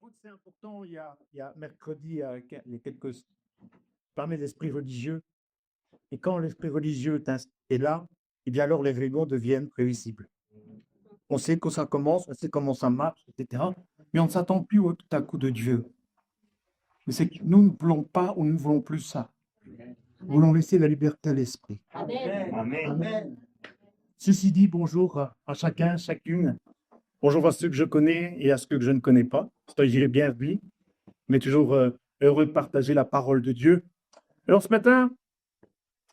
Écoute, c'est important. Il y a mercredi, il y a quelques parmi l'esprit religieux. Et quand l'esprit religieux est là, eh bien alors les réunions deviennent prévisibles. On sait que ça commence, on sait comment ça marche, etc. Mais on ne s'attend plus au tout à coup de Dieu. Mais c'est que nous ne voulons pas ou nous ne voulons plus ça. Nous voulons laisser la liberté à l'esprit. Amen. Ceci dit, bonjour à chacun, chacune. Bonjour à ceux que je connais et à ceux que je ne connais pas. Soyez bienvenus. Mais toujours heureux de partager la parole de Dieu. Alors ce matin,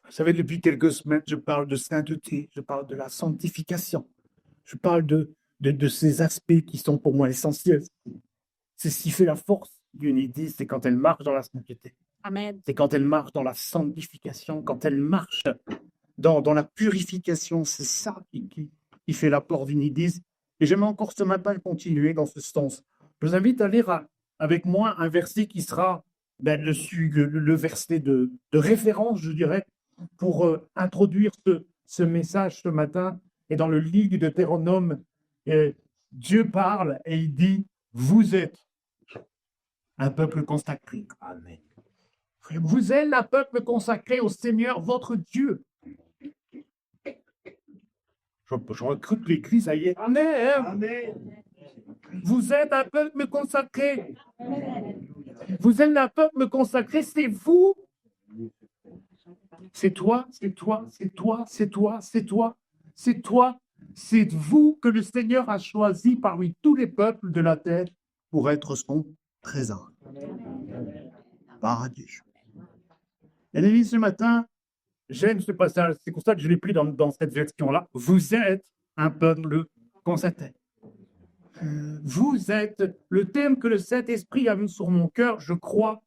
vous savez, depuis quelques semaines, je parle de sainteté, je parle de la sanctification, je parle de ces aspects qui sont pour moi essentiels. C'est ce qui fait la force d'une Église, c'est quand elle marche dans la sainteté. Amen. C'est quand elle marche dans la sanctification, quand elle marche dans la purification. C'est ça qui fait l'apport d'une Église. Et j'aimerais encore ce matin continuer dans ce sens. Je vous invite à lire avec moi un verset qui sera le verset de référence, je dirais, pour introduire ce message ce matin. Et dans le livre de Deutéronome, Dieu parle et il dit, vous êtes un peuple consacré. Amen. Vous êtes un peuple consacré au Seigneur, votre Dieu. Je recrute l'écrit, ça y est. Amen. Amen. Vous êtes un peuple consacré. Vous êtes un peuple consacré, c'est vous. C'est toi, c'est toi, c'est toi, c'est toi, c'est toi, c'est toi. C'est vous que le Seigneur a choisi parmi tous les peuples de la terre pour être son trésor. Paradis. Et les amis, ce matin, j'aime ce passage, c'est pour ça que je l'ai pris dans cette version-là. Vous êtes un peuple consacré. Vous êtes, le thème que le Saint-Esprit a mis sur mon cœur, je crois,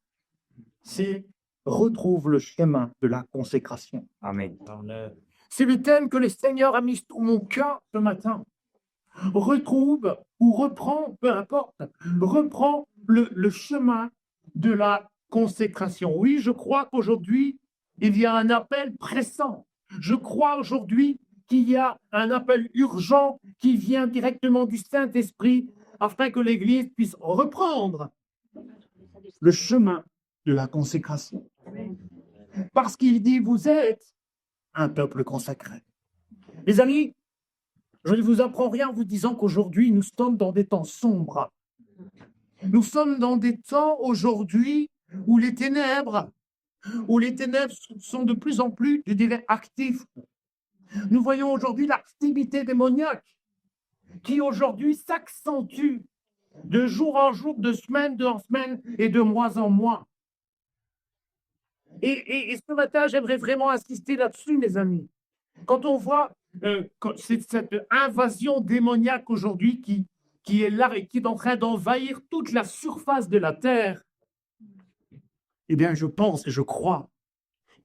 c'est retrouve le chemin de la consécration. Amen. C'est le thème que le Seigneur a mis sur mon cœur ce matin. Retrouve ou reprend, peu importe, reprend le chemin de la consécration. Oui, je crois qu'aujourd'hui, il y a un appel pressant. Je crois aujourd'hui qu'il y a un appel urgent qui vient directement du Saint-Esprit afin que l'Église puisse reprendre le chemin de la consécration. Parce qu'il dit, vous êtes un peuple consacré. Les amis, je ne vous apprends rien en vous disant qu'aujourd'hui, nous sommes dans des temps sombres. Nous sommes dans des temps aujourd'hui où les ténèbres sont de plus en plus, je dirais, actives. Nous voyons aujourd'hui l'activité démoniaque qui aujourd'hui s'accentue de jour en jour, de semaine en semaine et de mois en mois. Et ce matin, j'aimerais vraiment insister là-dessus, mes amis. Quand on voit cette invasion démoniaque aujourd'hui qui est là et qui est en train d'envahir toute la surface de la terre, eh bien, je pense et je crois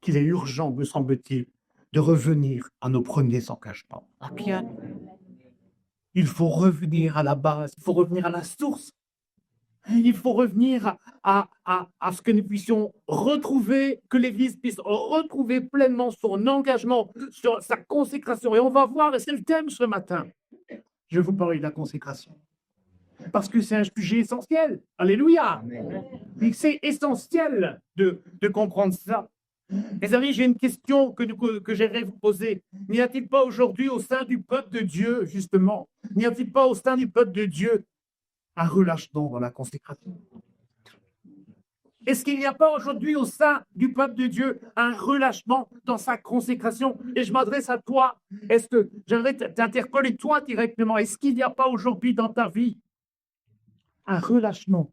qu'il est urgent, me semble-t-il, de revenir à nos premiers engagements. Il faut revenir à la base, il faut revenir à la source. Il faut revenir à ce que nous puissions retrouver, que l'Église puisse retrouver pleinement son engagement, sur sa consécration. Et on va voir, et c'est le thème ce matin, je vais vous parler de la consécration. Parce que c'est un sujet essentiel. Alléluia. Et c'est essentiel de comprendre ça. Les amis, j'ai une question que j'aimerais vous poser. N'y a-t-il pas aujourd'hui au sein du peuple de Dieu, justement, n'y a-t-il pas au sein du peuple de Dieu un relâchement dans la consécration? Est-ce qu'il n'y a pas aujourd'hui au sein du peuple de Dieu un relâchement dans sa consécration? Et je m'adresse à toi. Est-ce que j'aimerais t'interpeller toi directement? Est-ce qu'il n'y a pas aujourd'hui dans ta vie un relâchement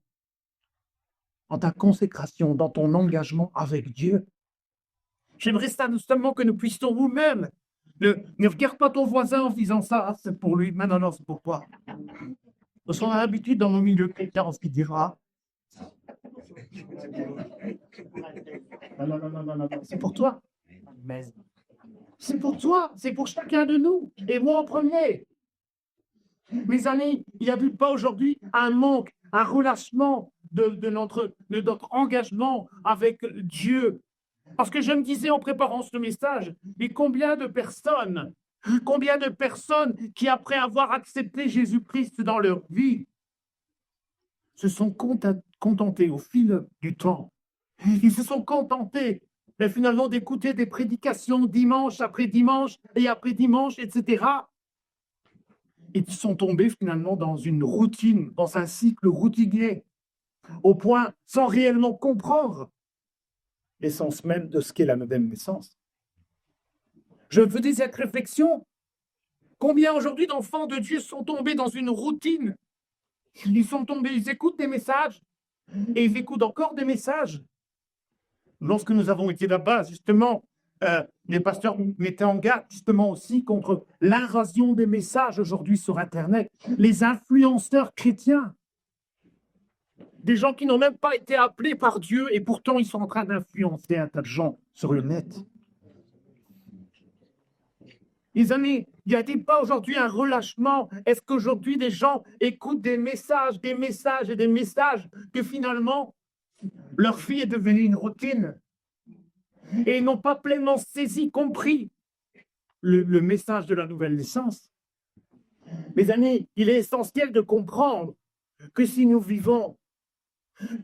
dans ta consécration, dans ton engagement avec Dieu? J'aimerais ça seulement que nous puissions nous-mêmes. Ne regarde pas ton voisin en disant ça, ah, c'est pour lui. Mais non, c'est pour toi. Parce qu'on a l'habitude dans nos milieux chrétiens, on se dira. Non, c'est pour toi. C'est pour toi, c'est pour chacun de nous. Et moi en premier. Mes amis, il n'y a plus pas aujourd'hui un manque, un relâchement de notre engagement avec Dieu. Parce que je me disais en préparant ce message, mais combien de personnes qui, après avoir accepté Jésus-Christ dans leur vie, se sont contentés au fil du temps. Ils se sont contentés finalement d'écouter des prédications dimanche après dimanche et après dimanche, etc. Ils sont tombés finalement dans une routine, dans un cycle routinier, au point sans réellement comprendre l'essence même de ce qu'est la nouvelle naissance. Je faisais cette réflexion. Combien aujourd'hui d'enfants de Dieu sont tombés dans une routine? Ils sont tombés, ils écoutent des messages et ils écoutent encore des messages. Lorsque nous avons été là-bas, justement, les pasteurs mettaient en garde justement aussi contre l'invasion des messages aujourd'hui sur Internet. Les influenceurs chrétiens, des gens qui n'ont même pas été appelés par Dieu et pourtant ils sont en train d'influencer un tas de gens sur le net. Les amis, il n'y a-t-il pas aujourd'hui un relâchement? Est-ce qu'aujourd'hui des gens écoutent des messages et des messages que finalement leur vie est devenue une routine et ils n'ont pas pleinement saisi, compris le message de la nouvelle naissance? Mes amis, il est essentiel de comprendre que si nous vivons,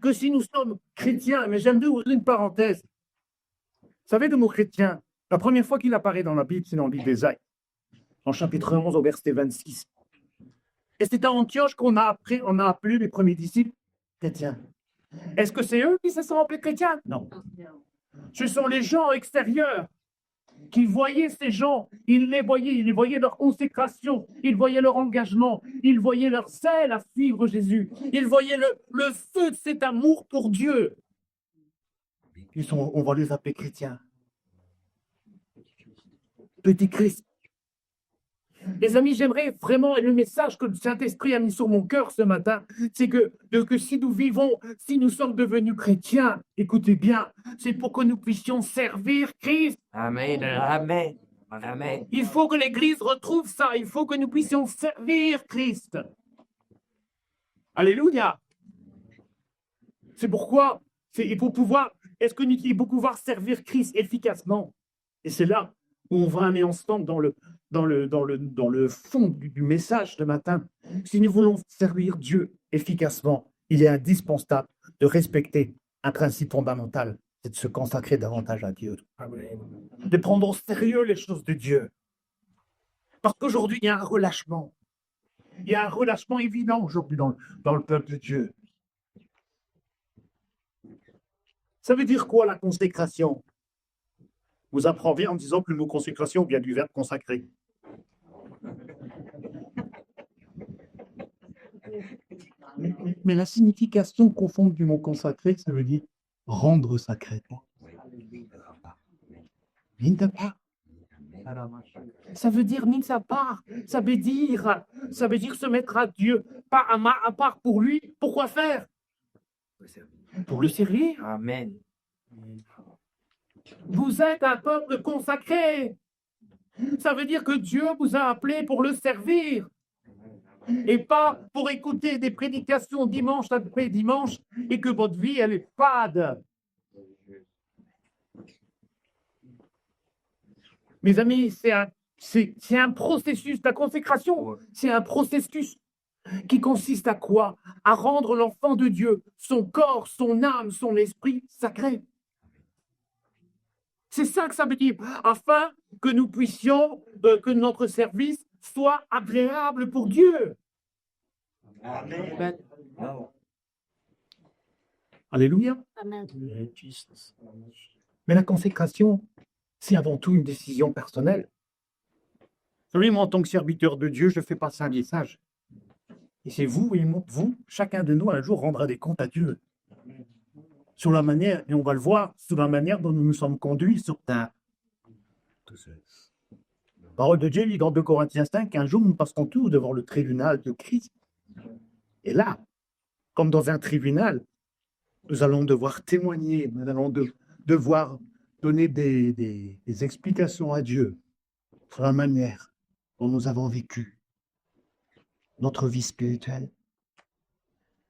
que si nous sommes chrétiens, mais j'aime bien ouvrir une parenthèse. Vous savez, le mot chrétien, la première fois qu'il apparaît dans la Bible, c'est dans le livre d'Ésaïe, en chapitre 11 au verset 26. Et c'est à Antioche qu'on a appelé les premiers disciples chrétiens. Est-ce que c'est eux qui se sont appelés chrétiens? Non. Ce sont les gens extérieurs qui voyaient ces gens, ils voyaient leur consécration, ils voyaient leur engagement, ils voyaient leur zèle à suivre Jésus, ils voyaient le feu de cet amour pour Dieu. On va les appeler chrétiens. Petit Christ. Les amis, j'aimerais vraiment, et le message que le Saint-Esprit a mis sur mon cœur ce matin, c'est que si nous vivons, si nous sommes devenus chrétiens, écoutez bien, c'est pour que nous puissions servir Christ. Amen, amen, amen. Il faut que l'Église retrouve ça, il faut que nous puissions servir Christ. Alléluia. C'est pourquoi, il faut pouvoir servir Christ efficacement. Et c'est là où on va aller ensemble dans le fond du message de matin. Si nous voulons servir Dieu efficacement, il est indispensable de respecter un principe fondamental, c'est de se consacrer davantage à Dieu. De prendre au sérieux les choses de Dieu. Parce qu'aujourd'hui, il y a un relâchement. Il y a un relâchement évident aujourd'hui dans le peuple de Dieu. Ça veut dire quoi la consécration? Vous apprendrez en disant que le mot consécration vient du verbe consacrer. Mais la signification profonde du mot consacré, ça veut dire rendre sacré. Mis à part. Ça veut dire mis à part. Ça veut dire se mettre à Dieu, pas à part pour lui. Pourquoi faire? Pour le servir. Amen. Vous êtes un peuple consacré. Ça veut dire que Dieu vous a appelé pour le servir. Et pas pour écouter des prédications dimanche après dimanche et que votre vie, elle est fade. Mes amis, c'est un processus, la consécration, c'est un processus qui consiste à quoi? À rendre l'enfant de Dieu, son corps, son âme, son esprit sacré. C'est ça que ça veut dire, afin que nous puissions, que notre service soit agréable pour Dieu. Amen. Alléluia. Amen. Mais la consécration, c'est avant tout une décision personnelle. Vous savez, moi, en tant que serviteur de Dieu, je fais passer un message. Et c'est vous et moi, chacun de nous, un jour, rendra des comptes à Dieu. Sur la manière, et on va le voir, sur la manière dont nous nous sommes conduits sur terre. La parole de Dieu dit dans 2 Corinthiens 5 qu'un jour nous passerons tous devant le tribunal de Christ. Et là, comme dans un tribunal, nous allons devoir témoigner, nous allons devoir donner des explications à Dieu sur la manière dont nous avons vécu notre vie spirituelle.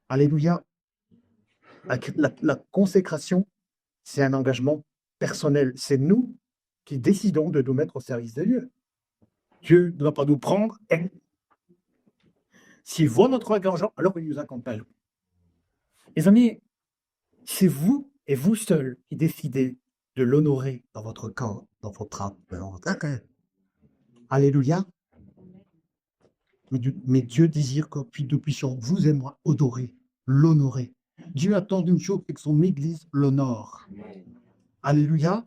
Alléluia. La consécration, c'est un engagement personnel. C'est nous qui décidons de nous mettre au service de Dieu. Dieu ne va pas nous prendre. S'il voit notre engagement, alors il nous accompagne. Les amis, c'est vous et vous seuls qui décidez de l'honorer dans votre corps, dans votre âme, dans votre cœur. Alléluia. Mais Dieu désire que nous puissions, vous et moi, adorer, l'honorer. Dieu attend une chose, c'est que son Église l'honore. Alléluia.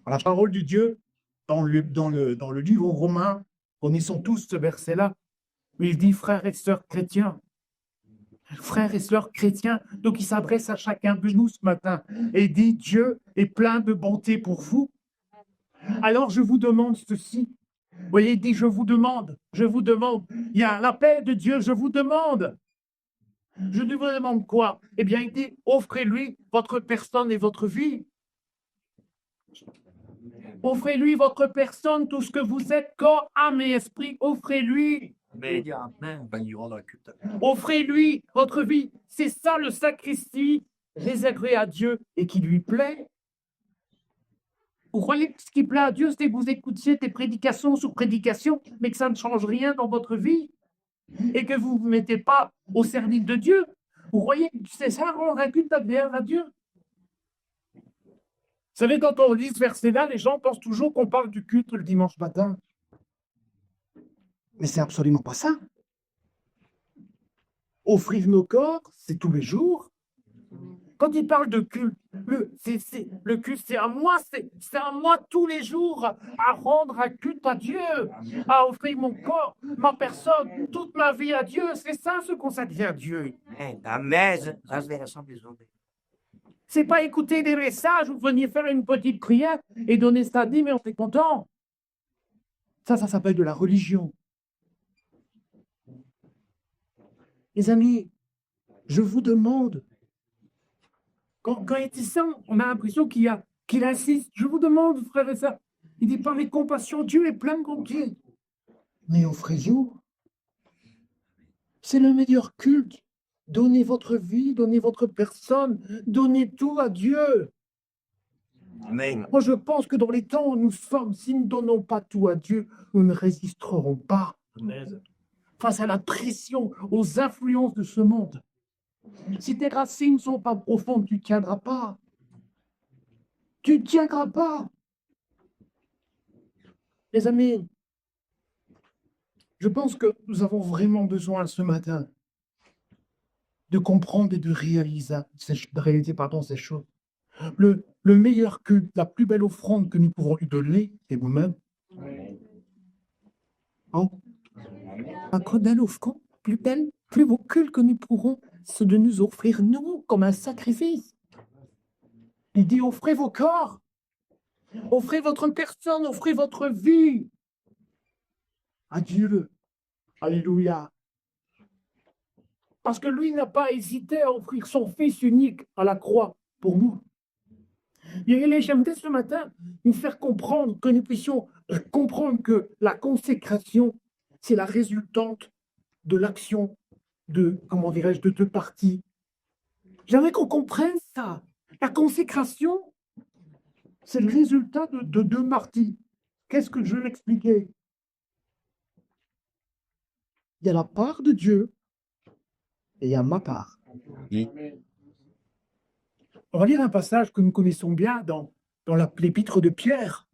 La parole de Dieu, dans le livre aux Romains, connaissons tous ce verset-là, où il dit frères et sœurs chrétiens. Frères et sœurs chrétiens, donc il s'adresse à chacun de nous ce matin et dit Dieu est plein de bonté pour vous. Alors je vous demande ceci. Vous voyez, il dit je vous demande. Il y a la paix de Dieu, je vous demande. Je ne vous demande quoi? Eh bien, il dit offrez-lui votre personne et votre vie. Offrez-lui votre personne, tout ce que vous êtes, corps, âme et esprit, offrez-lui. Offrez-lui votre vie. C'est ça le sacrifice réservé à Dieu et qui lui plaît. Vous croyez que ce qui plaît à Dieu, c'est que vous écoutiez des prédications sur prédications, mais que ça ne change rien dans votre vie et que vous ne vous mettez pas au service de Dieu? Vous croyez que c'est ça rendre un culte agréable à Dieu? Vous savez, quand on lit ce verset-là, les gens pensent toujours qu'on parle du culte le dimanche matin. Mais c'est absolument pas ça. Offrir nos corps, c'est tous les jours. Quand il parle de culte, le culte, c'est à moi tous les jours à rendre un culte à Dieu, à offrir mon corps, ma personne, toute ma vie à Dieu. C'est ça ce consacrer à Dieu. C'est pas écouter des messages ou venir faire une petite prière et donner ça dit, mais on est content. Ça s'appelle de la religion. Les amis, je vous demande, quand il dit ça, on a l'impression qu'il insiste. Je vous demande, frères et sœurs, il dit par les compassions, Dieu est plein de bonté. Mais offrez-vous. C'est le meilleur culte. Donnez votre vie, donnez votre personne, donnez tout à Dieu. Amen. Moi, je pense que dans les temps où nous sommes, si nous ne donnons pas tout à Dieu, nous ne résisterons pas face à la pression, aux influences de ce monde. Si tes racines ne sont pas profondes, tu ne tiendras pas. Tu ne tiendras pas. Les amis, je pense que nous avons vraiment besoin ce matin de comprendre et de réaliser ces choses. Le meilleur culte, la plus belle offrande que nous pouvons lui donner, c'est vous-même. Hein? Un belle offrande, plus beau culte que nous pourrons, c'est de nous offrir, nous, comme un sacrifice. Il dit, offrez vos corps, offrez votre personne, offrez votre vie à Dieu. Alléluia. Parce que lui n'a pas hésité à offrir son Fils unique à la croix pour nous. Et j'aimerais ce matin nous faire comprendre, que nous puissions comprendre que la consécration, c'est la résultante de l'action de, comment dirais-je, de deux parties. J'aimerais qu'on comprenne ça. La consécration, c'est le résultat de deux parties. Qu'est-ce que je vais l'expliquer? Il y a la part de Dieu et il y a ma part. On va lire un passage que nous connaissons bien dans l'épître de Pierre.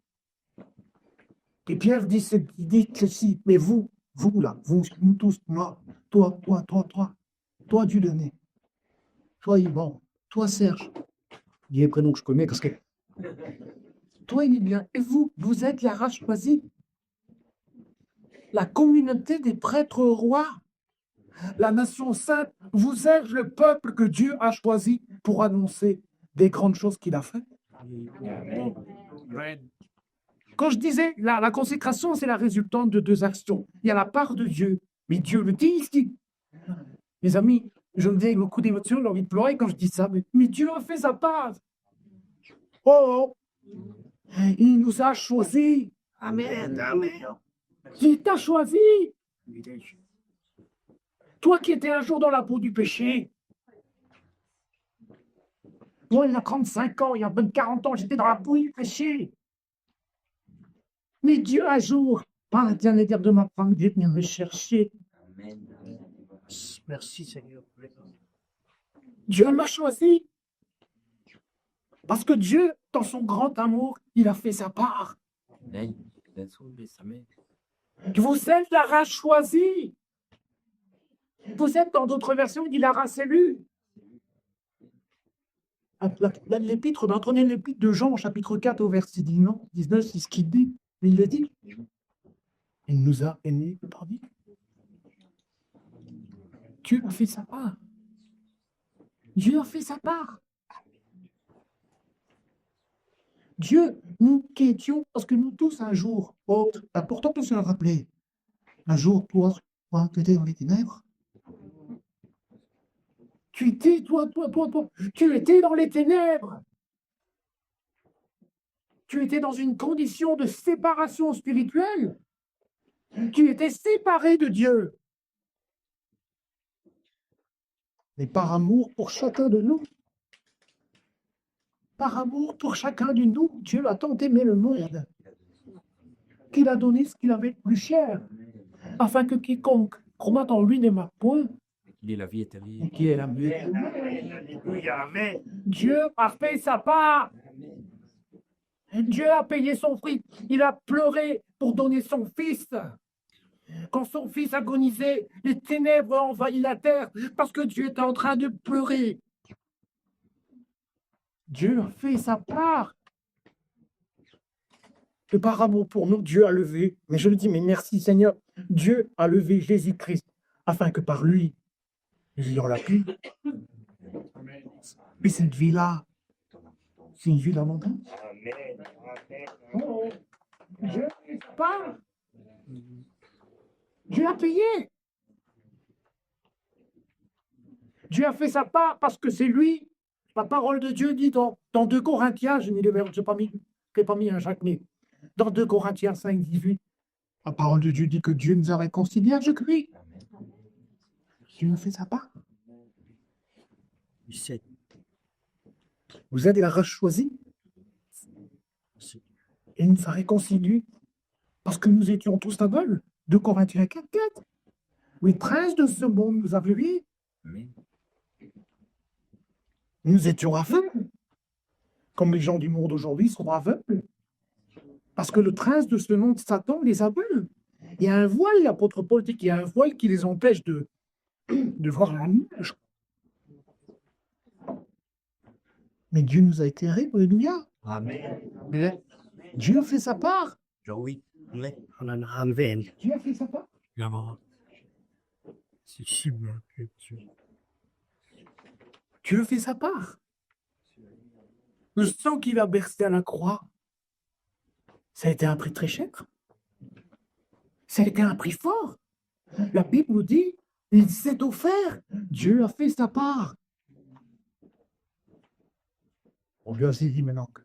Et Pierre dit ceci, mais vous là, vous tous, moi, toi Dieu donné, toi Yvan, toi Serge, il y a un prénom que je connais parce que toi il est bien, et vous êtes la race choisie, la communauté des prêtres rois, la nation sainte, vous êtes le peuple que Dieu a choisi pour annoncer des grandes choses qu'il a faites. Quand je disais la consécration, c'est la résultante de deux actions. Il y a la part de Dieu, mais Dieu le dit ici. Mes amis, je me dis avec beaucoup d'émotion, j'ai envie de pleurer quand je dis ça, mais Dieu a fait sa part. Oh, il nous a choisis. Amen, amen. Il t'a choisi. Toi qui étais un jour dans la peau du péché. Moi, il y a 35 ans, il y a 40 ans, j'étais dans la peau du péché. Mais Dieu, un jour, par l'intermédiaire de ma femme, Dieu vient me chercher. Amen. Merci, Seigneur. Dieu l'a choisi. Parce que Dieu, dans son grand amour, il a fait sa part. Nej, den såg vi som är. Vous êtes la race choisie. Vous êtes, dans d'autres versions, il dit la race élue. L'épître, prenez l'épître de Jean, chapitre 4, au verset 19, c'est ce qu'il dit. Mais il le dit. Il nous a aimés par lui. Dieu a fait sa part. Dieu a fait sa part. Dieu, nous qui étions, parce que nous tous un jour, important de se le rappeler, un jour, toi, tu étais dans les ténèbres. Tu étais, tu étais dans les ténèbres. Tu étais dans une condition de séparation spirituelle. Tu étais séparé de Dieu. Mais par amour pour chacun de nous, par amour pour chacun de nous, Dieu a tant aimé le monde qu'il a donné ce qu'il avait de plus cher, afin que quiconque croit en lui n'aima point, Qu'il est la vie éternelle. qui est la mienne. Alléluia. Amen. Dieu a fait sa part. Dieu a payé son prix. Il a pleuré pour donner son fils. Quand son fils agonisait, les ténèbres ont envahi la terre parce que Dieu était en train de pleurer. Dieu a fait sa part. Et par amour pour nous, Dieu a levé. Mais je le dis, mais merci Seigneur. Dieu a levé Jésus-Christ afin que par lui, nous ayons la vie. Et cette vie-là, c'est une vie d'abondance. Amen. Amen. Oh, Dieu a fait sa part. Dieu a payé. Dieu a fait sa part parce que c'est lui. La parole de Dieu dit dans 2 Corinthiens, je n'ai pas mis un Jacques, mais dans 2 Corinthiens 5, 18, la parole de Dieu dit que Dieu nous a réconciliés avec lui. Dieu a fait sa part. Vous êtes la race choisie. Et il nous a réconciliés parce que nous étions tous aveugles. 2 Corinthiens 4, 4. Oui, prince de ce monde nous a vus. Amen. Nous étions aveugles. Comme les gens du monde aujourd'hui sont aveugles. Parce que le prince de ce monde, Satan, les aveugle. Il y a un voile, l'apôtre Paul dit qu'il y a un voile qui les empêche de voir la lumière. Mais Dieu nous a éclairés, alléluia. Amen. Dieu a fait sa part. Joey. Nej. Han har en handvän. Dieu a fait sa part. Ja. C'est super. Dieu a fait sa part. Le sang qu'il a versé à la croix, ça a été un prix très cher. Ça a été un prix fort. La Bible nous dit, il s'est offert. Dieu a fait sa part. On lui a dit maintenant que.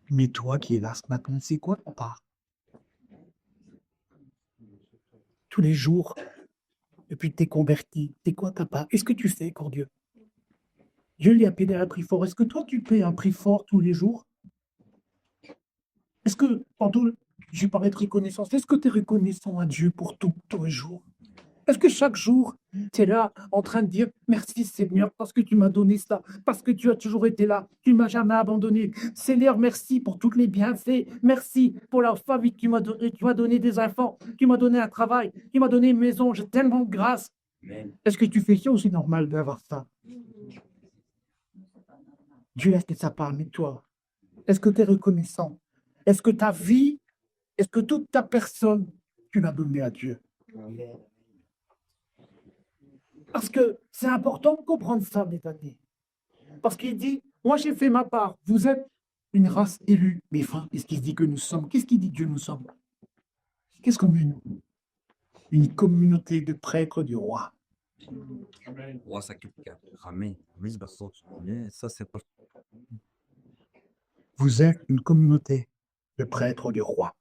Mais toi qui es là ce matin, c'est quoi ta part? Tous les jours, depuis que tu es converti, c'est quoi ta part? Qu'est-ce que tu fais pour Dieu? Dieu lui a payé un prix fort. Est-ce que toi, tu payes un prix fort tous les jours? Est-ce que, tantôt, je parlais de reconnaissance, est-ce que tu es reconnaissant à Dieu pour tous les jours? Est-ce que chaque jour, tu es là en train de dire merci Seigneur parce que tu m'as donné ça, parce que tu as toujours été là, tu ne m'as jamais abandonné. Seigneur, merci pour tous les bienfaits, merci pour la famille que tu m'as donné, tu m'as donné des enfants, tu m'as donné un travail, tu m'as donné une maison, j'ai tellement de grâce. Amen. Est-ce que tu fais ça ou c'est normal d'avoir ça? Dieu a fait sa part, mais toi, est-ce que tu es reconnaissant? Est-ce que ta vie, est-ce que toute ta personne, tu l'as donnée à Dieu? Parce que c'est important de comprendre ça, mes amis. Parce qu'il dit, moi j'ai fait ma part, vous êtes une race élue. Mais enfin, qu'est-ce qu'il dit que nous sommes? Qu'est-ce qu'il dit que Dieu nous sommes? Qu'est-ce qu'on est, nous? Une communauté de prêtres du roi. Roi sacrificateur. Amen. Oui, bah, ça, c'est pas. Vous êtes une communauté de prêtres du roi.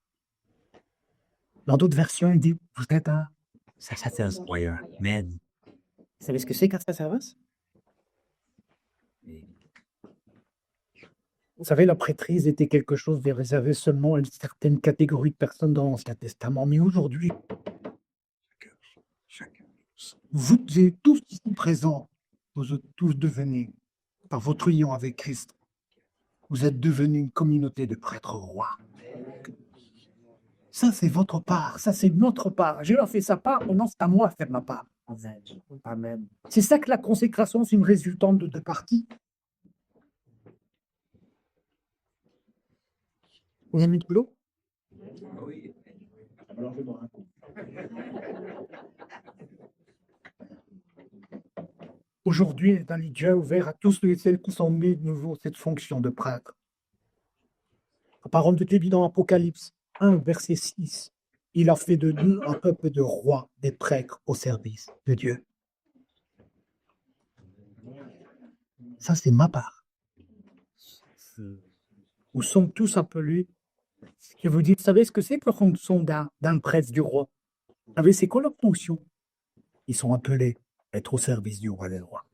Dans d'autres versions, il dit, vous êtes un... Ça, c'est un spoiler. Amen. Vous savez ce que c'est qu'un sacerdoce? Vous savez, la prêtrise était quelque chose de réservé seulement à une certaine catégorie de personnes dans l'Ancien Testament. Mais aujourd'hui, Chacun. vous êtes tous ici présents, vous êtes tous devenus, par votre union avec Christ, vous êtes devenus une communauté de prêtres rois. Ça, c'est votre part, ça, c'est notre part. Dieu a fait sa part, maintenant, c'est à moi de faire ma part. Amen. C'est ça que la consécration, c'est une résultante de deux parties. Vous avez mis de l'eau? Oui. Alors, je vais boire un coup. Aujourd'hui, est un lit Dieu ouvert à tous ceux et celles qui sont mis de nouveau cette fonction de prêtre. La parole de Dieu dit dans Apocalypse 1, verset 6, il a fait de nous un peuple de rois, des prêtres au service de Dieu. Ça, c'est ma part. Nous sommes tous appelés. Je vous dis, vous savez ce que c'est que la fonction d'un prêtre du roi? Vous savez, c'est quoi leur fonction? Ils sont appelés à être au service du roi des rois.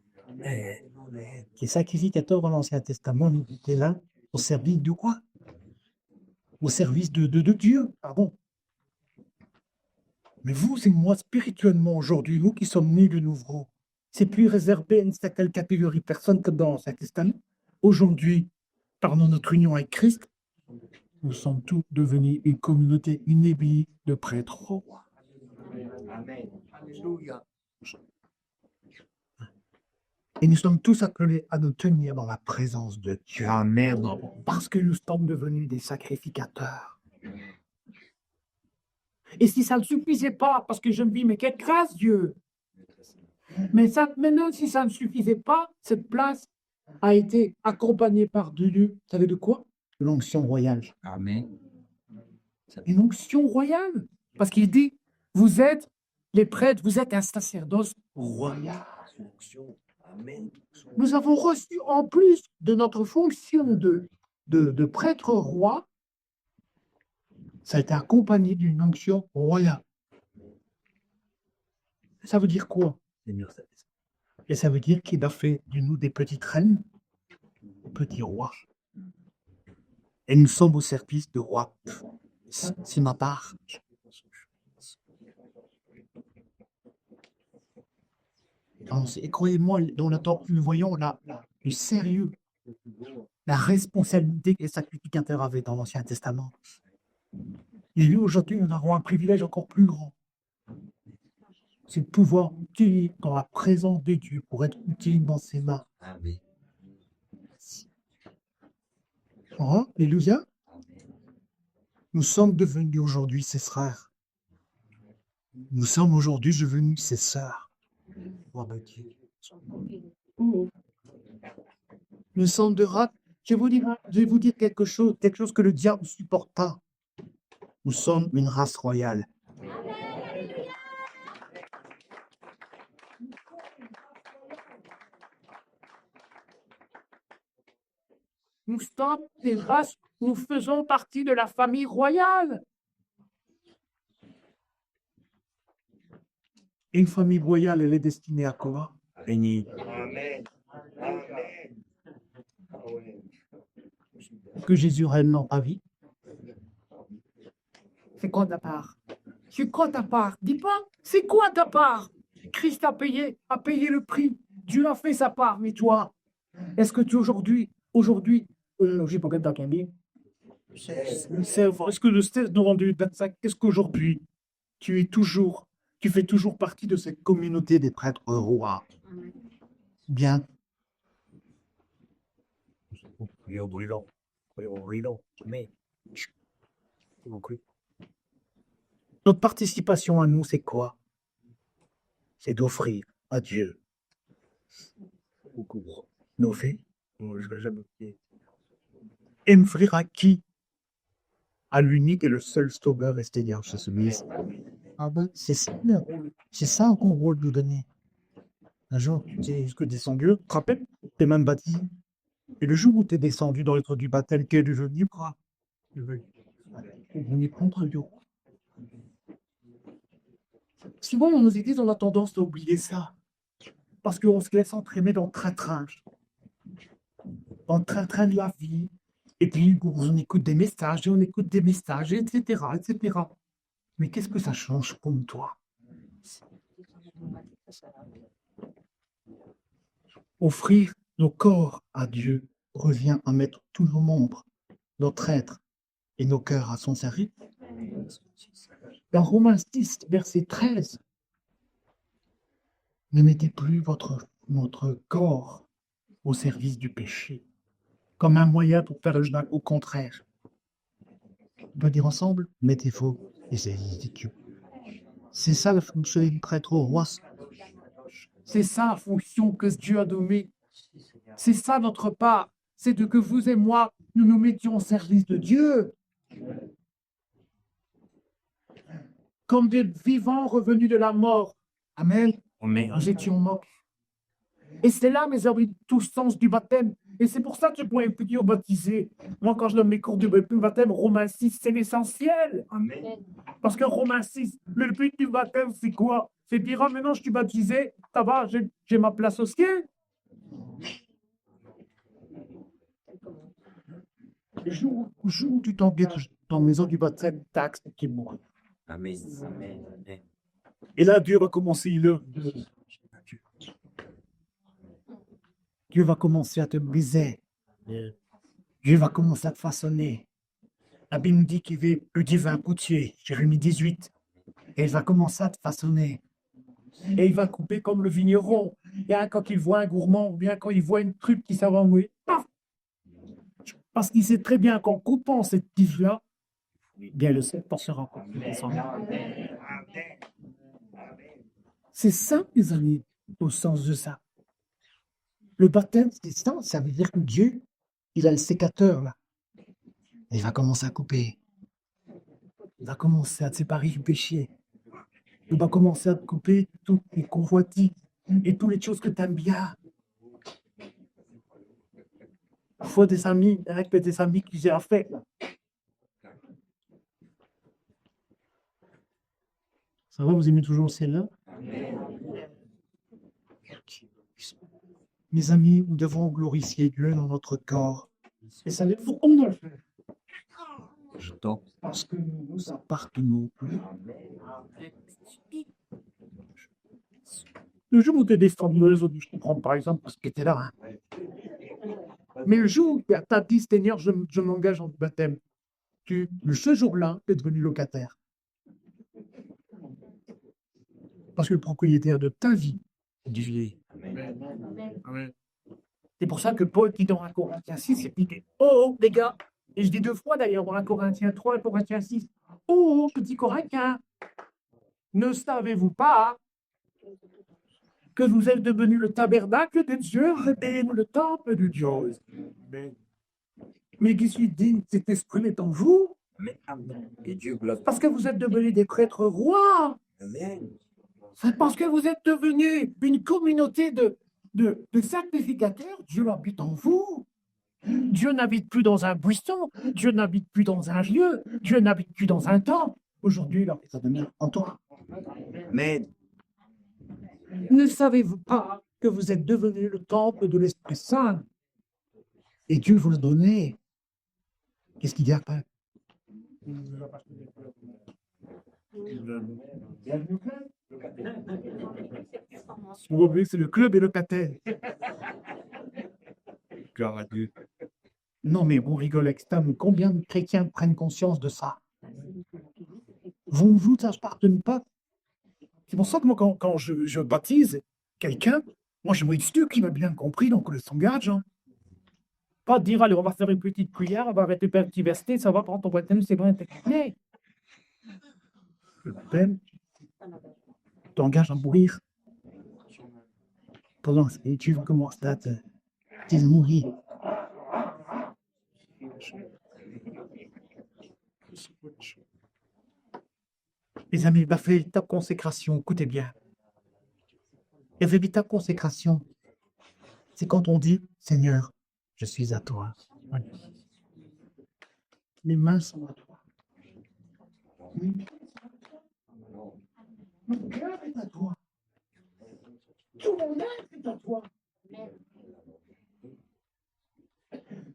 Les sacrificateurs dans l'Ancien Testament, ils étaient là au service du roi, au service de Dieu, pardon. Mais vous et moi, spirituellement, aujourd'hui, nous qui sommes nés de nouveau, c'est plus réservé à une certaine catégorie de personnes que dans l'Ancien Testament. Aujourd'hui, par notre union avec Christ, nous sommes tous devenus une communauté inéblie de prêtres rois. Amen. Alléluia. Et nous sommes tous appelés à nous tenir dans la présence de Dieu. Amen. Parce que nous sommes devenus des sacrificateurs. Et si ça ne suffisait pas, parce que je me dis, mais quelle grâce Dieu! Mais ça, maintenant, si ça ne suffisait pas, cette place a été accompagnée par Dieu. Vous savez de quoi? De l'onction royale. Amen. Une onction royale. Parce qu'il dit, vous êtes les prêtres, vous êtes un sacerdoce royal. Amen. Nous avons reçu, en plus de notre fonction de prêtre roi, ça a été accompagné d'une onction royale. Ça veut dire quoi? Et ça veut dire qu'il a fait de nous des petites reines, des petits rois. Et nous sommes au service de rois. C'est ma part. Et croyez-moi, dans le temps, nous voyons le sérieux, la responsabilité que les sacrificateurs avaient dans l'Ancien Testament. Et nous, aujourd'hui, nous avons un privilège encore plus grand. C'est de pouvoir utiliser dans la présence de Dieu pour être utile dans ses mains. Amen. Oh, alléluia. Nous sommes devenus aujourd'hui ses frères. Nous sommes aujourd'hui devenus ses sœurs. Nous sommes de race. Je vais vous dire quelque chose que le diable ne supporte pas. Nous sommes une race royale. Nous sommes des races, nous faisons partie de la famille royale. Une famille royale, elle est destinée à quoi? Béni. Amen. Que Jésus règne dans ta vie. C'est quoi ta part? C'est quoi ta part? Dis pas, c'est quoi ta part? Christ a payé le prix. Dieu a fait sa part, mais toi, est-ce que tu aujourd'hui, j'ai pas dans est-ce que le 16 novembre 2025, est-ce qu'aujourd'hui, tu fais toujours partie de cette communauté des prêtres rois? Bien. Notre participation à nous, c'est quoi? C'est d'offrir à Dieu nos vies. Et m'offrir à qui? À l'unique et le seul sauveur et Seigneur Jésus-Christ. Ah ben, c'est ça qu'on veut nous donner. Un jour, tu sais ce que descendu, tu te rappelles? T'es même baptisé. Et le jour où tu es descendu dans l'être du baptême, quel est le jeu libre? On est contre Dieu. Souvent, on nous dit, on a tendance à oublier ça. Parce qu'on se laisse entraîner dans le train-train. Dans le train-train de la vie. Et puis, on écoute des messages, et on écoute des messages, etc., etc. Mais qu'est-ce que ça change pour toi? Offrir nos corps à Dieu revient à mettre tous nos membres, notre être et nos cœurs à son service. Dans Romains 6, verset 13, ne mettez plus notre corps au service du péché, comme un moyen pour faire le mal. Au contraire, on peut dire ensemble, mettez-vous et service de Dieu. C'est ça la fonction du prêtre au roi. C'est ça la fonction que Dieu a donnée. C'est ça notre part. C'est de que vous et moi, nous nous mettions au service de Dieu. Comme des vivants revenus de la mort. Amen. Amen. Nous étions morts. Et c'est là, mes amis, tout le sens du baptême. Et c'est pour ça que je pourrais plus dire baptisé. Moi, quand je donne mes cours du baptême, Romains 6, c'est l'essentiel. Amen. Parce que Romains 6, le but du baptême, c'est quoi? C'est dire, ah, maintenant je suis baptisé, ça va, j'ai ma place au ciel. Le jour où tu t'engages dans la maison du baptême, taxe qui est mort. Amen. Amen. Amen. Et là, Dieu va commencer Dieu va commencer à te briser. Dieu va commencer à te façonner. La Bible dit qu'il est le divin potier, Jérémie 18. Et il va commencer à te façonner. Et il va couper comme le vigneron. Et quand il voit un gourmand, ou bien quand il voit une trupe qui s'en va mourir, paf! Parce qu'il sait très bien qu'en coupant cette tige-là, bien le sel sera coupé. C'est ça, mes amis, au sens de ça. Le baptême, c'est ça. Ça veut dire que Dieu, il a le sécateur, là. Et il va commencer à couper. Il va commencer à te séparer du péché. Il va commencer à te couper toutes les convoitises et toutes les choses que tu aimes bien. Parfois, des amis, avec des amis qui j'ai affaire. Ça va, vous aimez toujours celle-là? Mes amis, nous devons glorifier Dieu dans notre corps. Et ça, pourquoi on doit le faire? Je t'en. Parce que nous nous appartenons. Le jour où tu es descendu les autres, je comprends par exemple parce que tu étais là. Hein. Mais le jour où tu as dit, Seigneur, je m'engage en baptême, ce jour-là, tu es devenu locataire. Parce que le propriétaire de ta vie est Dieu. Amen. C'est pour ça que Paul dit dans 1 Corinthiens 6, il dit, oh, les gars, et je dis 2 fois d'ailleurs, dans 1 Corinthiens 3 et Corinthiens 6, oh, petits Corinthiens, ne savez-vous pas que vous êtes devenus le tabernacle de Dieu, le temple de Dieu? Mais qu'est-ce qu'il dit? Cet esprit est en vous. Mais Amen. Et Dieu gloire. Parce que vous êtes devenus des prêtres rois. Amen. C'est parce que vous êtes devenus une communauté de sacrificateurs. Dieu habite en vous. Dieu n'habite plus dans un buisson. Dieu n'habite plus dans un lieu. Dieu n'habite plus dans un temple. Aujourd'hui, il habite en toi. Amen. Ne savez-vous pas que vous êtes devenus le temple de l'Esprit Saint? Et Dieu vous l'a donné. Qu'est-ce qu'il dit après? Vous voyez, c'est le club et le locataire. Gloire à Dieu. Non, mais on rigole extrêmement. Combien de chrétiens prennent conscience de ça? Vous ne vous appartenez pas. C'est pour ça que moi, quand je baptise quelqu'un, moi, je me dis Dieu qui m'a bien compris, donc on s'engage. Hein. Pas dire, allez, on va faire une petite prière, on va arrêter de faire une diversité, ça va prendre ton baptême, c'est bien terminé. Le baptême, tu t'engages à mourir. Pendant que tu commences à te mourir. Les amis, la véritable consécration, écoutez bien. La véritable consécration, c'est quand on dit, Seigneur, je suis à toi. Mes mains sont à toi. Mon cœur est à toi. Tout mon être est à toi.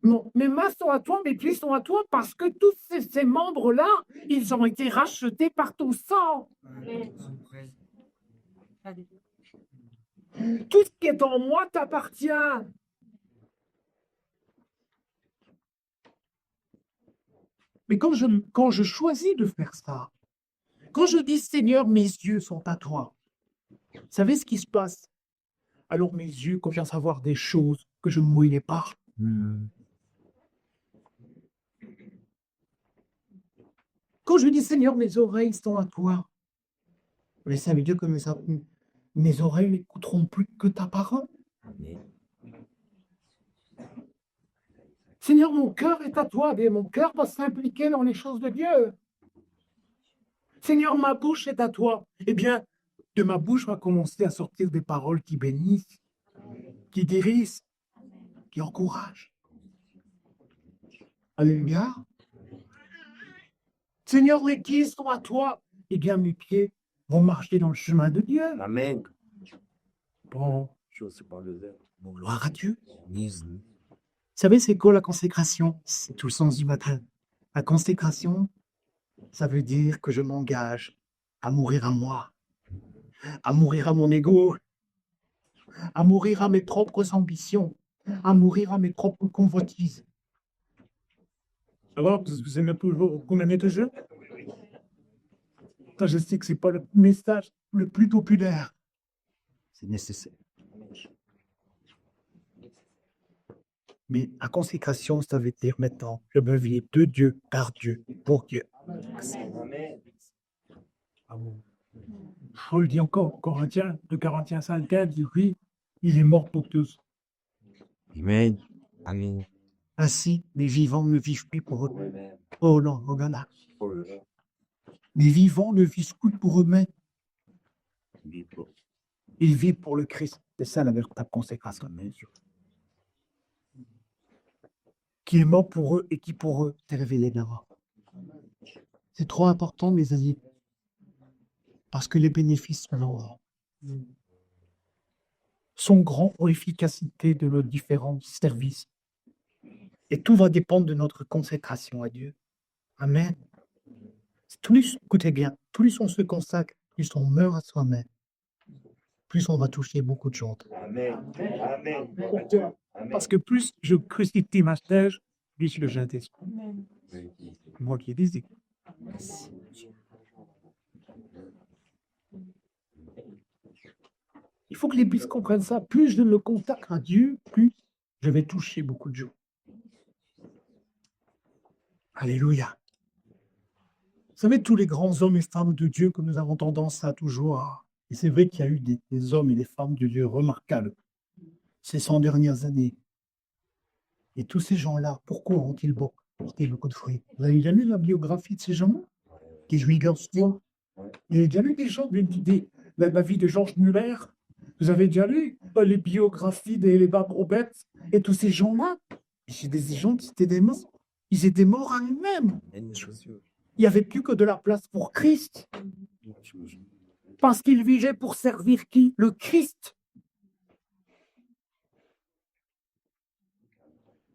Non, mes mains sont à toi, mes pieds sont à toi, parce que tous ces membres-là, ils ont été rachetés par ton sang. Tout ce qui est en moi t'appartient. Mais quand je choisis de faire ça, quand je dis Seigneur, mes yeux sont à toi, vous savez ce qui se passe? Alors mes yeux commencent à voir des choses que je ne voyais pas. Quand je dis Seigneur, mes oreilles sont à toi, mais ça veut dire que mes oreilles n'écouteront plus que ta parole. Amen. Seigneur, mon cœur est à toi, mais mon cœur va s'impliquer dans les choses de Dieu. Seigneur, ma bouche est à toi. Eh bien, de ma bouche va commencer à sortir des paroles qui bénissent, qui guérissent, qui encouragent. Alléluia. Seigneur, les pieds sont à toi. Eh bien, mes pieds vont marcher dans le chemin de Dieu. Amen. Bon, Je sais pas le verre. bon, gloire à Dieu. Yes. Vous savez, c'est quoi la consécration? C'est tout le sens du matin. La consécration, ça veut dire que je m'engage à mourir à moi, à mourir à mon ego, à mourir à mes propres ambitions, à mourir à mes propres convoitises. Alors, vous aimez toujours, vous m'aimez toujours? Ça, je sais que c'est pas le message le plus populaire. C'est nécessaire. Mais la consécration, ça veut dire maintenant, je me vis de Dieu, par Dieu, pour Dieu. Amen. Ah bon. Je le dis encore, Corinthiens, de Corinthiens 5, dit oui, il est mort pour tous. Amen. Amen. Ainsi, les vivants ne vivent plus pour eux. Oh non, regarde. Pour le verre. Les vivants ne vivent plus pour eux-mêmes. Libre. Ils vivent pour le Christ. C'est ça la véritable consécration. Qui est mort pour eux et qui pour eux s'est révélé d'abord. C'est trop important, mes amis. Parce que les bénéfices sont grands pour l'efficacité de nos différents services. Et tout va dépendre de notre consécration à Dieu. Amen. Plus, écoutez bien, plus on se consacre, plus on meurt à soi-même, plus on va toucher beaucoup de gens. Amen. Amen. Parce que plus je crucifie ma chair, plus le Saint-Esprit. Moi qui ai dit. Il faut que l'Église comprenne ça. Plus je me consacre à Dieu, plus je vais toucher beaucoup de gens. Alléluia. Vous savez, tous les grands hommes et femmes de Dieu que nous avons tendance à toujours... Et c'est vrai qu'il y a eu des hommes et des femmes de Dieu remarquables ces 100 dernières années. Et tous ces gens-là, pourquoi ont-ils porté beaucoup de fruits? Vous avez déjà lu la biographie de ces gens-là? Qui jouit Gerstien? Vous avez déjà lu des gens, la vie de Georges Muller? Vous avez déjà lu les biographies des Bob Roberts et tous ces gens-là? C'est des gens qui étaient des morts. Ils étaient morts à eux-mêmes. Il n'y avait plus que de la place pour Christ. Parce qu'ils vivaient pour servir qui? Le Christ.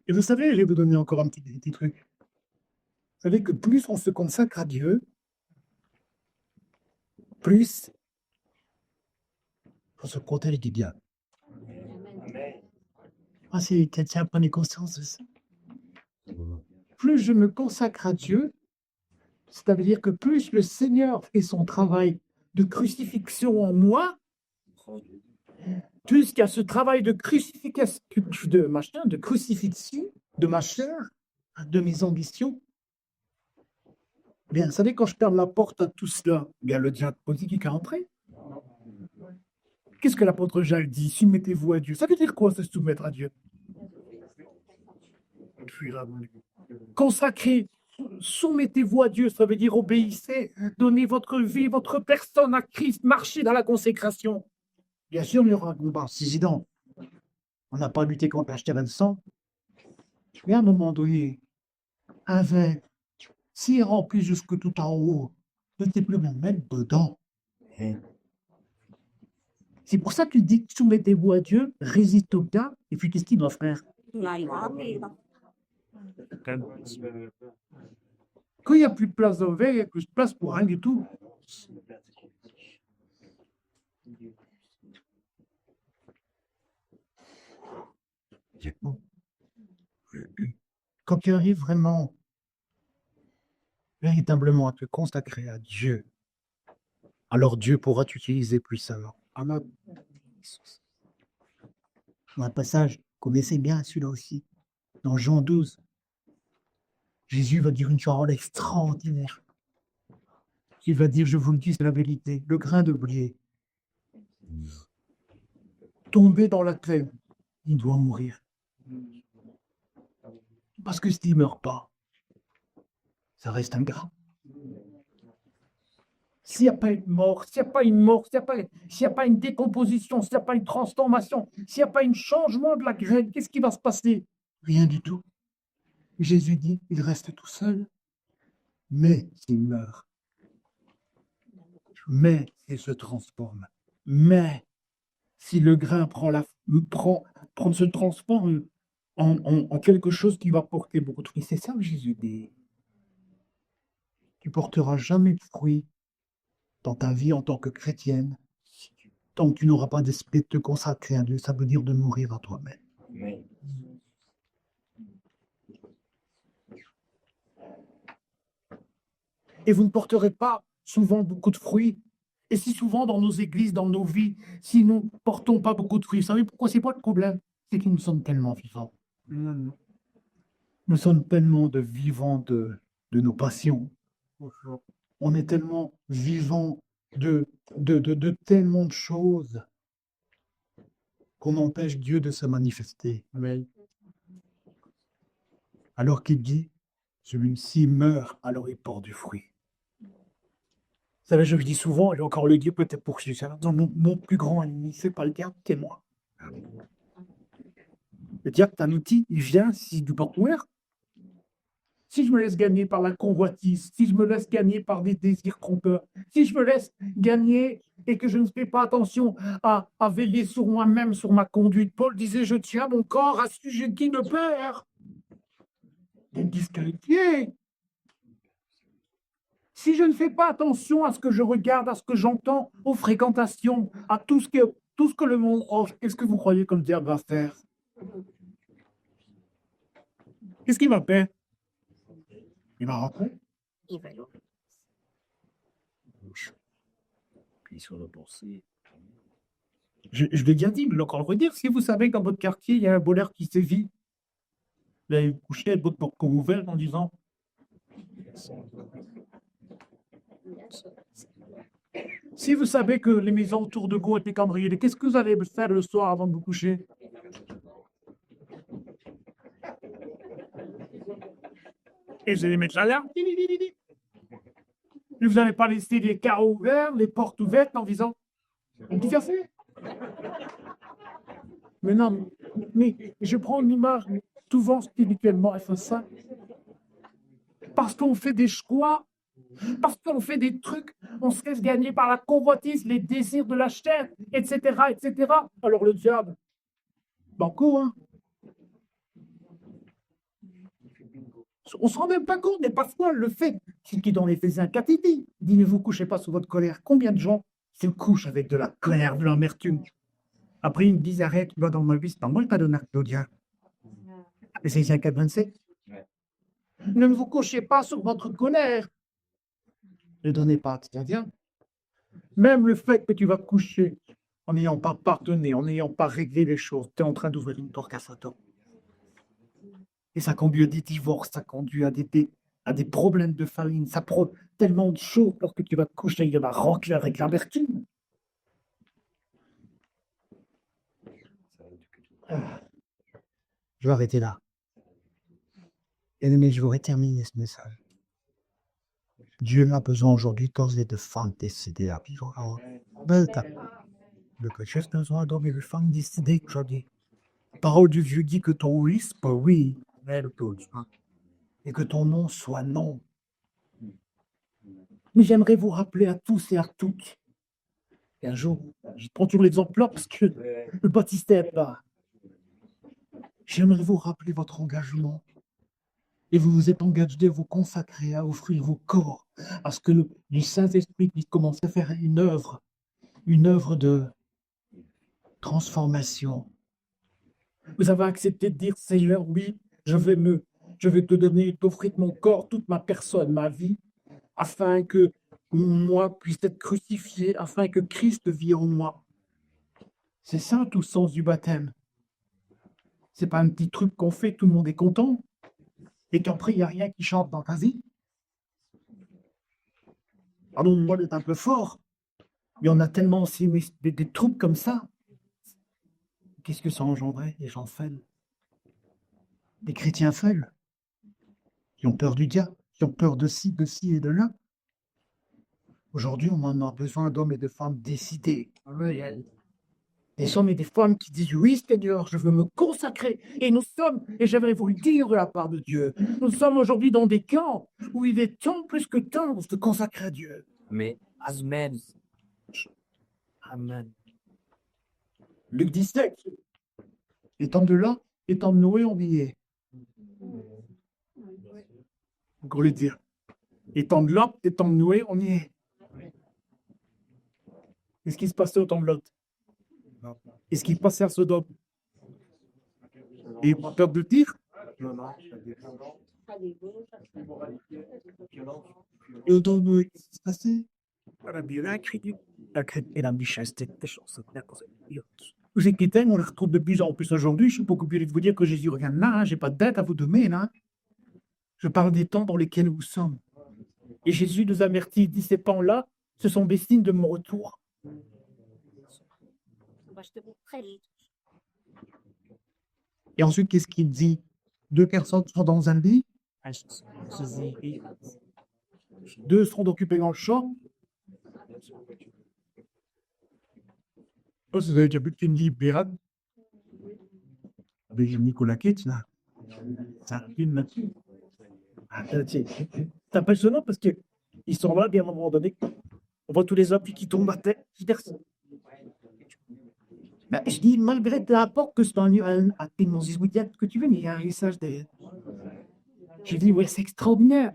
Et vous savez, je vais vous donner encore un petit truc. Vous savez que plus on se consacre à Dieu, plus on se protège du diable. Ah, c'est quelqu'un prenez conscience de ça. Plus je me consacre à Dieu, ça veut dire que plus le Seigneur fait son travail de crucifixion en moi, plus qu'il y a ce travail de crucifixion, de crucifixion de ma chair, de mes ambitions. Bien, vous savez, quand je ferme la porte à tout cela, bien, le diable politique est entré. Qu'est-ce que l'apôtre Jacques dit? Soumettez-vous à Dieu. Ça veut dire quoi, se soumettre à Dieu? Consacrez, soumettez-vous à Dieu, ça veut dire obéissez, donnez votre vie, votre personne à Christ, marchez dans la consécration. Bien sûr, il y aura un combat incident. On n'a pas lutté contre l'acheter de sang. Mais à un moment donné, avec, s'il est rempli jusque tout en haut, je ne sais plus me mettre dedans. C'est pour ça que tu dis soumettez-vous à Dieu, résiste au diable, et puis qu'est-ce qu'il doit faire? Quand il n'y a plus de place dans le verre, il n'y a plus de place pour rien du tout. Quand tu arrives vraiment, véritablement à te consacrer à Dieu, alors Dieu pourra t'utiliser puissamment. Amen. Un passage, vous connaissez bien celui-là aussi, dans Jean 12. Jésus va dire une parole extraordinaire. Il va dire, je vous le dis, c'est la vérité, le grain de blé tombé dans la terre, il doit mourir. Parce que s'il ne meurt pas, ça reste un grain. S'il n'y a pas une mort, s'il n'y a pas une mort, s'il n'y a pas une décomposition, s'il n'y a pas une transformation, s'il n'y a pas un changement de la graine, qu'est-ce qui va se passer? Rien du tout. Jésus dit, il reste tout seul, mais s'il meurt, mais s'il se transforme, mais si le grain se transforme en quelque chose qui va porter beaucoup de fruits. C'est ça que Jésus dit. Tu porteras jamais de fruits dans ta vie en tant que chrétienne tant que tu n'auras pas d'esprit de te consacrer à Dieu. Ça veut dire de mourir à toi-même. Amen. Et vous ne porterez pas souvent beaucoup de fruits. Et si souvent dans nos églises, dans nos vies, si nous ne portons pas beaucoup de fruits, vous savez pourquoi c'est pas le problème? C'est que nous sommes tellement vivants. Nous sommes tellement de vivants de nos passions. On est tellement vivants de tellement de choses qu'on empêche Dieu de se manifester. Alors qu'il dit, celui-ci meurt, alors il porte du fruit. Vous savez, je le dis souvent, et je vais encore le dire peut-être pour ceux dans mon plus grand ennemi, c'est pas le diable, c'est moi. Le diable, c'est un outil, il vient si du porte-ouvert. Si je me laisse gagner par la convoitise, si je me laisse gagner par des désirs trompeurs, si je me laisse gagner et que je ne fais pas attention à veiller sur moi-même, sur ma conduite, Paul disait, je tiens mon corps assujetti de peur. Une disqualifié. Si je ne fais pas attention à ce que je regarde, à ce que j'entends, aux fréquentations, à tout ce que le monde offre, qu'est-ce que vous croyez que le diable va faire? Qu'est-ce qu'il va faire? Il va rentrer. Il va l'ouvrir. Puis sur le boursier. Je l'ai déjà dit, mais je vais encore le redire. Si vous savez que dans votre quartier, il y a un voleur qui sévit, vous allez vous coucher avec votre porte ouverte en disant si vous savez que les maisons autour de vous étaient cambriolées, qu'est-ce que vous allez faire le soir avant de vous coucher? Et vous allez mettre l'alarme. Et vous n'allez pas laisser les carreaux ouverts, les portes ouvertes en disant un petit café. Mais non, mais je prends une image, souvent spirituellement, elle fait ça. Parce qu'on fait des choix, parce qu'on fait des trucs, on se laisse gagner par la convoitise, les désirs de la chair, etc., etc. Alors le diable, banco, hein. On ne se rend même pas compte, mais parfois le fait, c'est qui dans l'Éphésiens 4, il dit ne vous couchez pas sous votre colère. Combien de gens se couchent avec de la colère, de l'amertume? Après, ils me disent arrête, tu vas dans ma vie, c'est pas moi le cadeau Claudia. Éphésiens 4, 27. Ne vous couchez pas sur votre colère. Ne donnez pas, tiens. Même le fait que tu vas te coucher en n'ayant pas pardonné, en n'ayant pas réglé les choses, tu es en train d'ouvrir une porte à Satan. Et ça conduit à des divorces, ça conduit à des problèmes de famille, ça prend tellement de choses lorsque tu vas te coucher, il va remplir avec l'amertume. Je vais arrêter là. Mais je voudrais terminer ce message. Dieu a besoin aujourd'hui causer de femmes décédées à vivre. Le coach a besoin de femmes décédées aujourd'hui. La parole de Dieu dit que ton oui soit oui, et que ton non soit non. Mais j'aimerais vous rappeler à tous et à toutes qu'un jour, je prends toujours l'exemple là parce que le baptistère est là. J'aimerais vous rappeler votre engagement. Et vous vous êtes engagé à vous consacrer, à offrir vos corps, à ce que le Saint-Esprit puisse commencer à faire une œuvre de transformation. Vous avez accepté de dire, Seigneur, oui, je vais te donner, t'offrir mon corps, toute ma personne, ma vie, afin que moi puisse être crucifié, afin que Christ vive en moi. C'est ça tout le sens du baptême. C'est pas un petit truc qu'on fait, tout le monde est content, et qu'après, il n'y a rien qui chante dans ta vie. Pardon-moi d'être un peu fort, mais on a tellement aussi des troupes comme ça. Qu'est-ce que ça engendrait, les gens faibles? Des chrétiens faibles, qui ont peur du diable, qui ont peur de ci et de là. Aujourd'hui, on en a besoin d'hommes et de femmes décidés. Des hommes et des femmes qui disent, oui, Seigneur, je veux me consacrer. Et nous sommes, et j'aimerais vous le dire de la part de Dieu, nous sommes aujourd'hui dans des camps où il est temps plus que temps de se consacrer à Dieu. Mais, Amen. Amen. Luc 17. Les temps de là, les temps de Noé, on y est. Encore le dire. Les temps de Lot, les temps de Noé, on y est. Qu'est-ce qui se passait au temps de Lot? Qu'est-ce qui passait à Sodome? Et pas peur de le dire? Et au temps de Noé, qu'est-ce qui se passait? Et la méchanceté des choses. Vous inquiétez, on les retrouve de plus en plus aujourd'hui. Je suis beaucoup plus de vous dire que Jésus regarde là, j'ai pas de dette à vous donner, là. Je parle des temps dans lesquels nous sommes. Et Jésus nous avertit, il dit, ces temps-là, ce sont des signes de mon retour. Et ensuite, qu'est-ce qu'il dit? 2 personnes sont dans un lit, 2 seront occupés dans le champ. Oh, vous avez déjà vu une libérale? Avec Nicolas Cage, là. C'est un film là-dessus. C'est impressionnant parce qu'ils sont là, et à un moment donné, on voit tous les hommes qui tombent à terre, qui versent. Ben, je dis, malgré peu importe que c'est un film, on se dit, oui, ce que tu veux, mais il y a un message derrière. J'ai dit, ouais, c'est extraordinaire.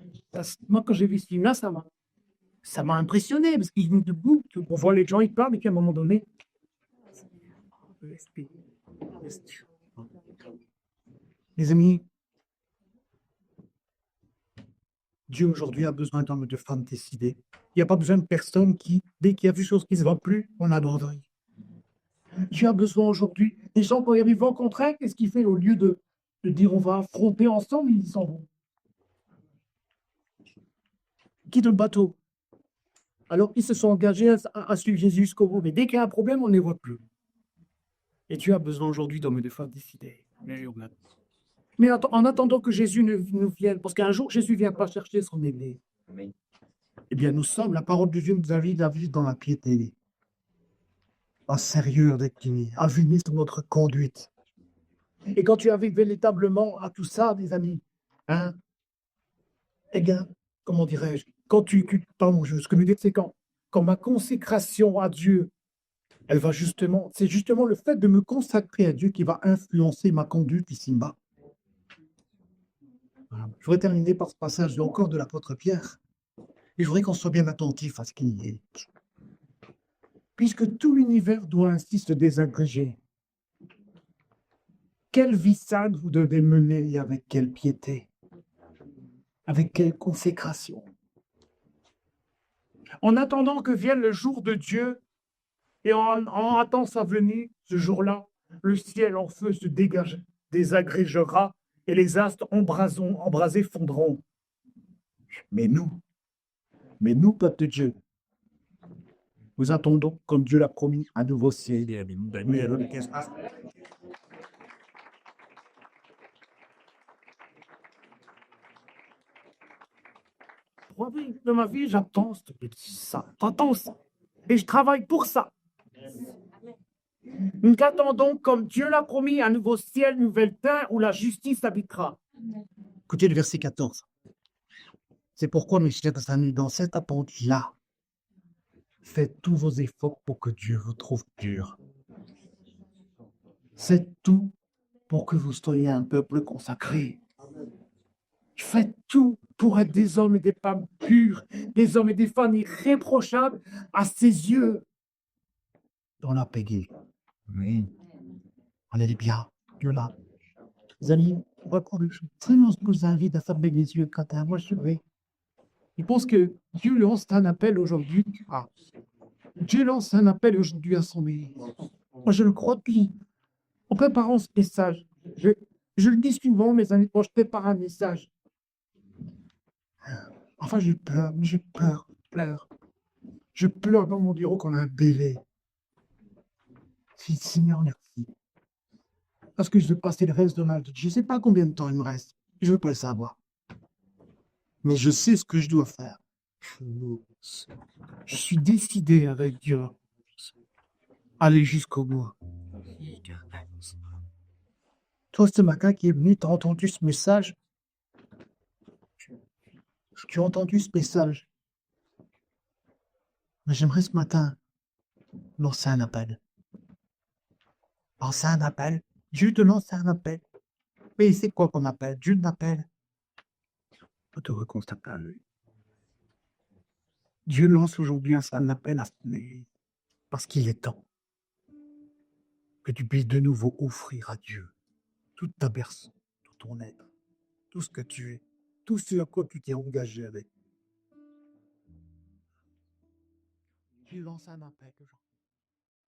Moi, quand j'ai vu ce film-là, ça m'a impressionné parce qu'ils sont debout, on voit les gens, ils parlent, et qu'à un moment donné, les amis, Dieu aujourd'hui a besoin d'hommes et de femmes décidés. Il n'y a pas besoin de personne qui, dès qu'il y a quelque chose qui ne se va plus, on abandonne. Dieu a besoin aujourd'hui. Les gens, quand ils arrivent au contraire, qu'est-ce qu'ils font au lieu de dire on va affronter ensemble, ils s'en vont. Quitte le bateau. Alors qu'ils se sont engagés à suivre Jésus jusqu'au bout. Mais dès qu'il y a un problème, on ne les voit plus. Et Dieu a besoin aujourd'hui d'hommes et de femmes décidés. Mais en attendant que Jésus nous vienne, parce qu'un jour, Jésus ne vient pas chercher son aîné. Eh bien, nous sommes, la parole de Dieu nous invite à vivre dans la piété, en sérieux avec lui, à vivre sur notre conduite. Et quand tu arrives véritablement à tout ça, mes amis, hein, eh bien, comment dirais-je, ce que je veux dire, c'est quand ma consécration à Dieu, elle va justement, c'est justement le fait de me consacrer à Dieu qui va influencer ma conduite ici-bas. Voilà. Je voudrais terminer par ce passage encore de l'apôtre Pierre. Et je voudrais qu'on soit bien attentif à ce qu'il y est. Puisque tout l'univers doit ainsi se désagréger, quelle vie sainte vous devez mener et avec quelle piété, avec quelle consécration. En attendant que vienne le jour de Dieu et en attendant sa venue, ce jour-là, le ciel en feu se désagrégera et les astres embrasés fondront. Mais nous, peuple de Dieu, nous attendons, comme Dieu l'a promis, un nouveau ciel. De ma vie, j'attends ça. J'attends ça. Et je travaille pour ça. Nous attendons, comme Dieu l'a promis, un nouveau ciel, une nouvelle terre où la justice habitera. Écoutez le verset 14. C'est pourquoi, mes chers amis, dans cette attente-là, faites tous vos efforts pour que Dieu vous trouve pur. Faites tout pour que vous soyez un peuple consacré. Faites tout pour être des hommes et des femmes purs, des hommes et des femmes irréprochables à ses yeux. Dans la paix. Oui. On est bien. Dieu-là. Les amis, je vraiment vous invite à fermer les yeux quant à moi, je vais. Je pense que Dieu lance un appel aujourd'hui. Ah, Dieu lance un appel aujourd'hui à son Église. Moi, je le crois depuis. En préparant ce message, je, je le dis souvent, mes amis, quand je prépare un message. Enfin, je pleure, je pleure. Je pleure dans mon bureau comme un bébé. Seigneur, merci. Parce que je veux passer le reste de ma vie. Je ne sais pas combien de temps il me reste. Je ne veux pas le savoir. Mais je sais ce que je dois faire. Je suis décidé avec Dieu. Aller jusqu'au bout. Toi, ce matin qui est venu, tu as entendu ce message? Tu as entendu ce message? Mais j'aimerais ce matin lancer un appel. Lancer un appel. Dieu te lance un appel. Mais c'est quoi qu'on appelle? Dieu t'appelle. Faut te reconstater à lui. Dieu lance aujourd'hui un appel à son Église. Parce qu'il est temps que tu puisses de nouveau offrir à Dieu toute ta personne, tout ton être, tout ce que tu es, tout ce à quoi tu t'es engagé avec. Dieu lance un appel aujourd'hui.